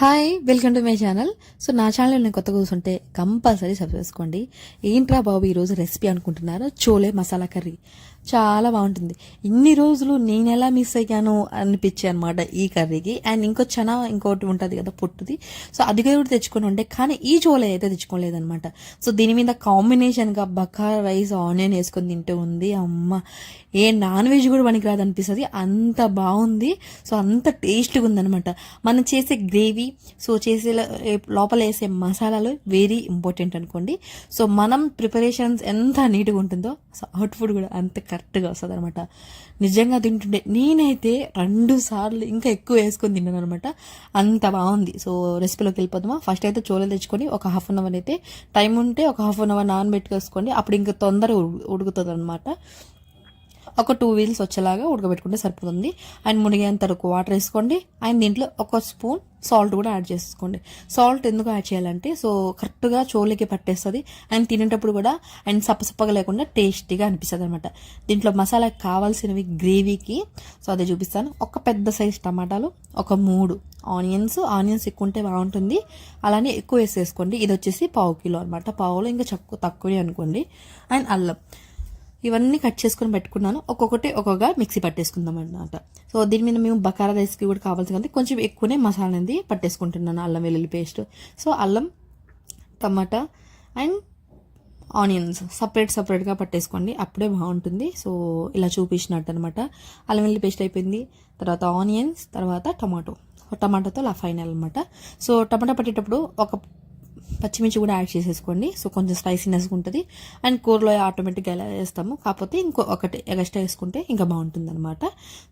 Hi welcome to my channel. So నా channel నేను కొత్తగా కూర్చుంటే కంపల్సరీ సబ్స్క్రైబ్ చేసుకోండి. ఏంట్రా బాబు ఈరోజు రెసిపీ అనుకుంటున్నారా? చోలే మసాలా కర్రీ చాలా బాగుంటుంది. ఇన్ని రోజులు నేను ఎలా మిస్ అయ్యాను అనిపించే అనమాట ఈ కర్రీకి. అండ్ ఇంకోటి ఉంటుంది కదా పొట్టుది, సో అది కూడా తెచ్చుకొని ఉండే, కానీ ఈ చోలే అయితే తెచ్చుకోలేదనమాట. సో దీని మీద కాంబినేషన్గా బకారా రైస్ ఆనియన్ వేసుకొని తింటూ ఉంది. అమ్మ, ఏ నాన్ వెజ్ కూడా పనికిరాదు అనిపిస్తుంది, అంత బాగుంది. సో అంత టేస్ట్గా ఉందనమాట. మనం చేసే గ్రేవీ, సో చేసే లోపల వేసే మసాలాలు వెరీ ఇంపార్టెంట్ అనుకోండి. సో మనం ప్రిపరేషన్స్ ఎంత నీట్గా ఉంటుందో సో అవుట్ ఫుడ్ కూడా అంత కరెక్ట్గా వస్తుంది అనమాట. నిజంగా తింటుండే నేనైతే 2 సార్లు ఇంకా ఎక్కువ వేసుకొని తిన్నాను అనమాట. అంత బాగుంది. సో రెసిపీలోకి వెళ్ళిపోదామా. ఫస్ట్ అయితే చోలే తెచ్చుకొని ఒక హాఫ్ అన్ అవర్ అయితే టైం ఉంటే ఒక హాఫ్ అన్ అవర్ నానబెట్టుకేసుకోండి. అప్పుడు ఇంకా తొందరగా ఉడుకుతుంది అనమాట. ఒక 2 వీల్స్ వచ్చేలాగా ఉడకబెట్టుకుంటే సరిపోతుంది. అండ్ మునిగేంత వరకు వాటర్ వేసుకోండి. అండ్ దీంట్లో ఒక స్పూన్ సాల్ట్ కూడా యాడ్ చేసుకోండి. సాల్ట్ ఎందుకు యాడ్ చేయాలంటే సో కరెక్ట్గా చోలేకి పట్టేస్తుంది. అండ్ తినేటప్పుడు కూడా అండ్ సప్పసప్పగా లేకుండా టేస్టీగా అనిపిస్తుంది అనమాట. దీంట్లో మసాలాకి కావాల్సినవి గ్రేవీకి సో అదే చూపిస్తాను. ఒక పెద్ద సైజ్ టమాటాలు, ఒక 3 ఆనియన్స్ ఎక్కువ ఉంటే బాగుంటుంది, అలానే ఎక్కువ వేసేసుకోండి. ఇది వచ్చేసి 1/2 కిలో అనమాట. పావులో ఇంకా తక్కువే అనుకోండి. అండ్ అల్లం, ఇవన్నీ కట్ చేసుకొని పెట్టుకున్నాను. ఒక్కొక్కగా మిక్సీ పట్టేసుకుందాం అన్నమాట. సో దీని మీద మేము బకారా రైస్కి కూడా కావాల్సి కానీ కొంచెం ఎక్కువనే మసాలా అనేది పట్టేసుకుంటున్నాను. అల్లం వెల్లుల్లి పేస్ట్, సో అల్లం, టమాటా అండ్ ఆనియన్స్ సపరేట్గా పట్టేసుకోండి, అప్పుడే బాగుంటుంది. సో ఇలా చూపించినట్టు అనమాట. అల్లం వెల్లుల్లి పేస్ట్ అయిపోయింది, తర్వాత ఆనియన్స్, తర్వాత టమాటోతో అలా ఫైనల్ అనమాట. సో టమాటా పట్టేటప్పుడు ఒక పచ్చిమిర్చి కూడా యాడ్ చేసేసుకోండి. సో కొంచెం స్పైసీనెస్ ఉంటుంది. అండ్ కూరలో ఆటోమేటిక్గా ఎలా వేస్తాము, కాకపోతే ఒకటి ఎక్స్ట్రా వేసుకుంటే ఇంకా బాగుంటుంది అనమాట.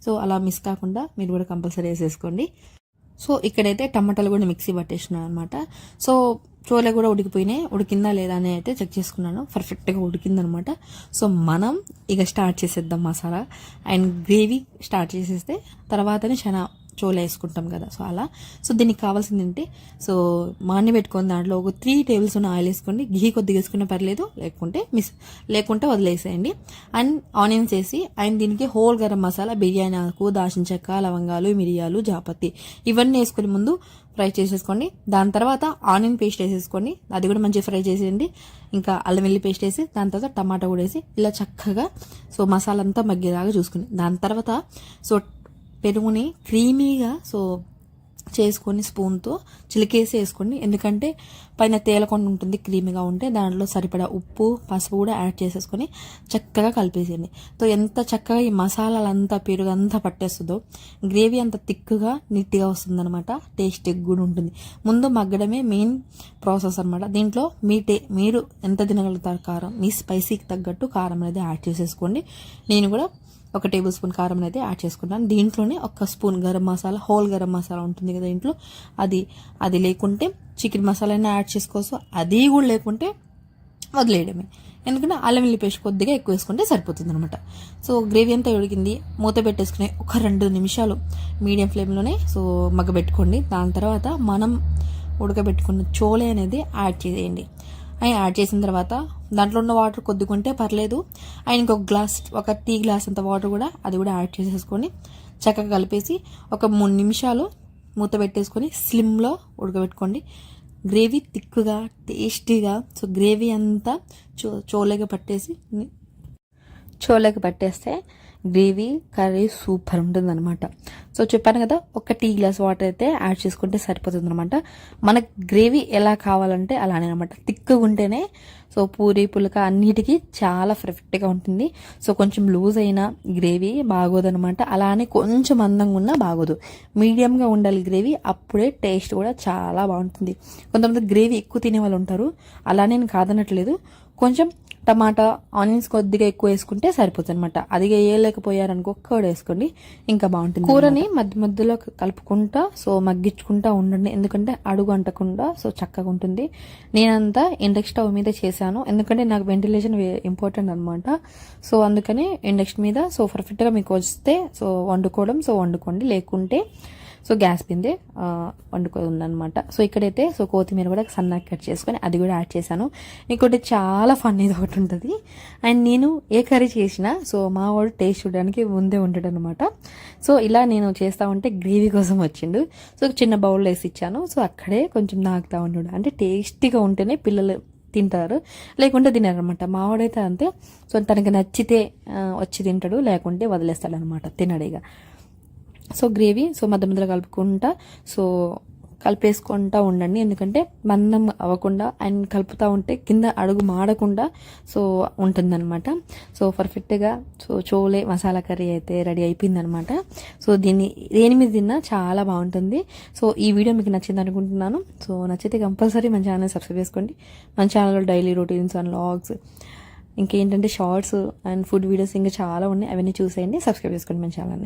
సో అలా మిస్ కాకుండా మీరు కూడా కంపల్సరీ వేసేసుకోండి. సో ఇక్కడైతే టమాటాలు కూడా మిక్సీ పట్టేసినాను అనమాట. సో చోలే కూడా ఉడికిందా లేదా అని అయితే చెక్ చేసుకున్నాను. పర్ఫెక్ట్గా ఉడికిందనమాట. సో మనం ఇక స్టార్ట్ చేసేద్దాం మసాలా అండ్ గ్రేవీ స్టార్ట్ చేసేస్తే తర్వాతనే చాలా చోలే వేసుకుంటాం కదా. సో అలా సో దీనికి కావాల్సింది ఏంటి, సో మాన్ని పెట్టుకొని దాంట్లో ఒక 3 టేబుల్ స్పూన్ ఆయిల్ వేసుకోండి. ఘీ కొద్దిగా వేసుకున్నా పర్లేదు, లేకుంటే వదిలేసేయండి. అండ్ ఆనియన్స్ వేసి అండ్ దీనికి హోల్ గరం మసాలా, బిర్యానీ ఆకు, దాల్చిన చెక్క, లవంగాలు, మిరియాలు, జాపత్తి ఇవన్నీ వేసుకొని ముందు ఫ్రై చేసేసుకోండి. దాని తర్వాత ఆనియన్ పేస్ట్ వేసేసుకోండి, అది కూడా మంచిగా ఫ్రై చేసేయండి. ఇంకా అల్లం వెల్లి పేస్ట్ వేసి దాని తర్వాత టమాటా కూడా వేసి ఇలా చక్కగా సో మసాలా అంతా మగ్గేలాగా చూసుకుని దాని తర్వాత సో పెరుగుని క్రీమీగా సో చేసుకొని స్పూన్తో చిలికేసి వేసుకోండి. ఎందుకంటే పైన తేలకుండా ఉంటుంది, క్రీమీగా ఉంటే దాంట్లో సరిపడా ఉప్పు, పసుపు కూడా యాడ్ చేసేసుకొని చక్కగా కలిపేసేయండి. సో ఎంత చక్కగా ఈ మసాలాలంతా పెరుగు అంతా పట్టేస్తుందో గ్రేవీ అంత థిక్గా నీట్గా వస్తుందన్నమాట. టేస్ట్ కూడా ఉంటుంది. ముందు మగ్గడమే మెయిన్ ప్రాసెస్ అనమాట. దీంట్లో మీరు ఎంత తినగలుగుతారు కారం, మీ స్పైసీకి తగ్గట్టు కారం అనేది యాడ్ చేసేసుకోండి. నేను కూడా 1 టేబుల్ స్పూన్ కారం అయితే యాడ్ చేసుకున్నాను. దీంట్లోనే 1 స్పూన్ గరం మసాలా, హోల్ గరం మసాలా ఉంటుంది కదా ఇంట్లో, అది లేకుంటే చికెన్ మసాలా అయినా యాడ్ చేసుకోవచ్చు. అది కూడా లేకుంటే వదిలేయడమే, ఎందుకంటే అల్లం వెల్లుల్లి పేస్ట్ కొద్దిగా ఎక్కువ వేసుకుంటే సరిపోతుంది అనమాట. సో గ్రేవీ అంతా ఉడికింది, మూత పెట్టేసుకుని ఒక 2 నిమిషాలు మీడియం ఫ్లేమ్లోనే సో మగ్గబెట్టుకోండి. దాని తర్వాత మనం ఉడకబెట్టుకున్న చోలే అనేది యాడ్ చేసేయండి. యాడ్ చేసిన తర్వాత దాంట్లో ఉన్న వాటర్ కొద్దిగుంటే పర్లేదు. అండ్ ఒక టీ గ్లాస్ అంత వాటర్ కూడా అది కూడా యాడ్ చేసేసుకొని చక్కగా కలిపేసి ఒక 3 నిమిషాలు మూత పెట్టేసుకొని స్లిమ్లో ఉడకబెట్టుకోండి. గ్రేవీ థిక్గా టేస్టీగా సో గ్రేవీ అంతా చోలేకి పట్టేస్తే గ్రేవీ కర్రీ సూపర్ ఉంటుంది అనమాట. సో చెప్పాను కదా, ఒక టీ గ్లాస్ వాటర్ అయితే యాడ్ చేసుకుంటే సరిపోతుంది అనమాట. మనకు గ్రేవీ ఎలా కావాలంటే అలానే అనమాట. థిక్గా ఉంటేనే సో పూరి పులక అన్నిటికీ చాలా పర్ఫెక్ట్గా ఉంటుంది. సో కొంచెం లూజ్ అయినా గ్రేవీ బాగోదు అనమాట, అలానే కొంచెం మందంగా ఉన్నా బాగోదు. మీడియంగా ఉండాలి గ్రేవీ, అప్పుడే టేస్ట్ కూడా చాలా బాగుంటుంది. కొంతమంది గ్రేవీ ఎక్కువ తినే వాళ్ళు ఉంటారు, అలా నేను కాదనట్లేదు. కొంచెం టమాటా, ఆనియన్స్ కొద్దిగా ఎక్కువ వేసుకుంటే సరిపోతుంది అనమాట. అది వేయలేకపోయారనుకో కర్డ్ వేసుకోండి, ఇంకా బాగుంటుంది. కూరని మధ్యలో కలుపుకుంటా సో మగ్గించుకుంటా ఉండండి, ఎందుకంటే అడుగు అంటకుండా సో చక్కగా ఉంటుంది. నేనంతా ఇండక్షన్ స్టవ్ మీద చేశాను, ఎందుకంటే నాకు వెంటిలేషన్ ఇంపార్టెంట్ అనమాట. సో అందుకని ఇండక్షన్ మీద సో పర్ఫెక్ట్గా మీకు వస్తే సో వండుకోండి, లేకుంటే సో గ్యాస్ పిందే వండుకుందనమాట. సో ఇక్కడైతే సో కొత్తిమీర కూడా సన్నగా కట్ చేసుకొని అది కూడా యాడ్ చేశాను. ఇంకోటి చాలా ఫన్ ఇది ఒకటి ఉంటుంది. అండ్ నేను ఏ కర్రీ చేసినా సో మా వాడు టేస్ట్ చూడడానికి ముందే ఉంటాడు అనమాట. సో ఇలా నేను చేస్తా ఉంటే గ్రేవీ కోసం వచ్చిండు. సో చిన్న బౌల్లో వేసి ఇచ్చాను. సో అక్కడే కొంచెం నాకుతా ఉన్నాడు. అంటే టేస్టీగా ఉంటేనే పిల్లలు తింటారు, లేకుంటే తినరు అనమాట. మావాడైతే అంతే. సో తనకి నచ్చితే వచ్చి తింటాడు, లేకుంటే వదిలేస్తాడు అనమాట, తినడిగా. సో గ్రేవీ సో మధ్య మధ్యలో కలుపుకుంటా సో కలిపేసుకుంటా ఉండండి, ఎందుకంటే మందం అవ్వకుండా అండ్ కలుపుతూ ఉంటే కింద అడుగు మాడకుండా సో ఉంటుందన్నమాట. సో పర్ఫెక్ట్గా సో చోలే మసాలా కర్రీ అయితే రెడీ అయిపోయిందనమాట. సో దీన్ని దేని మీద తిన్నా చాలా బాగుంటుంది. సో ఈ వీడియో మీకు నచ్చింది అనుకుంటున్నాను. సో నచ్చితే కంపల్సరీ మన ఛానల్ సబ్స్క్రైబ్ చేసుకోండి. మన ఛానల్లో డైలీ రొటీన్స్ అండ్ వ్లాగ్స్, ఇంకేంటంటే షార్ట్స్ అండ్ ఫుడ్ వీడియోస్ ఇంకా చాలా ఉన్నాయి, అవన్నీ చూసేయండి. సబ్స్క్రైబ్ చేసుకోండి మన ఛానల్ని.